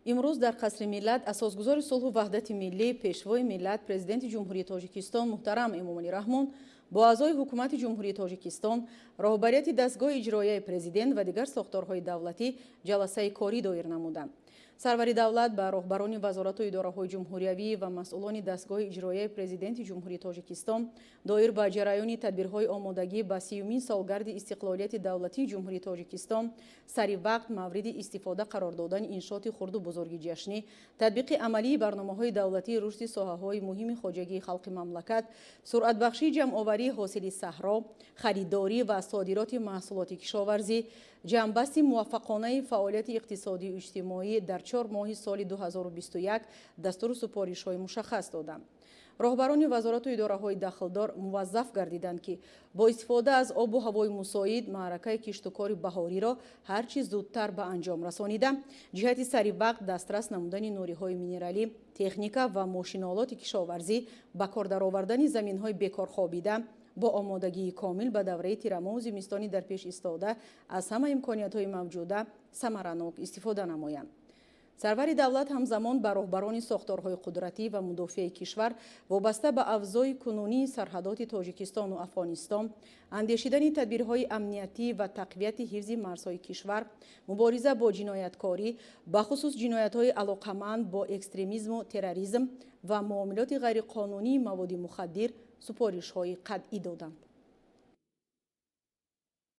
имруз дар қасри миллат асосгузори сулҳу ваҳдати миллӣ пешвои миллат президенти ҷумҳурии тоҷикистон муҳтарам Эмомали Рахмон бо аъзои ҳукумати ҷумҳурии тоҷикистон, роҳбарияти дастгоҳи иҷроияи президент ва дигар сохторҳои давлатӣ ҷаласаи кори доир намуданд. Сарвари давлат ба роҳбарони вазорату идораҳои ҷумҳуриявӣ ва масъулони дастгоҳи иҷроияи президенти ҷумҳурии тоҷикистон доир ба ҷараёни тадбирҳои омодагӣ ба 30-юмин солгарди истиқлолияти давлатии ҷумҳурии тоҷикистон сари вақт мавриди истифода қарор додани иншоти хурду бузурги ҷашнӣ, татбиқи амалии барномаҳои давлатии рушди соҳаҳои муҳими хоҷагии халқи мамлакат, суръатбахшии ҷамъоварии ҳосили саҳро, харидорӣ ва содироти маҳсулоти кишоварзӣ, ҷамъбасти муваффақонаи фаъолияти иқтисодию иҷтимоӣ дар 4 моҳи соли 2021 дастуру супоришҳои мушаххас доданд. роҳбарони вазорату идораҳои дахлдор муваззаф гардиданд ки бо истифода аз обу ҳавои мусоид маъракаи киштукори баҳориро ҳар чӣ зудтар ба анҷом расонида, ҷиҳати сари вақт дастрас намудани нуриҳои минералӣ, техника ва мошиноолоти кишоварзӣ, ба кор даровардани заминҳои бекорхобида, бо омодагии комил ба давраи тирамоҳу зимистони дар пеш истода аз ҳама имкониятҳои мавҷуда самаранок истифода намоянд. Сарвари давлат ҳамзамон ба роҳбарони сохторҳои қудратӣ ва мудофиаи кишвар вобаста ба афзои кунунии сарҳадоти Тоҷикистону Афғонистон, андешидани тадбирҳои амниятӣ ва тақвияти ҳифзи марзҳои кишвар, мубориза бо ҷинояткорӣ, бахусус ҷиноятҳои алоқаманд бо экстремизму терроризм ва муомилоти ғайриқонунии маводи мухаддир супоришҳои қатъӣ доданд.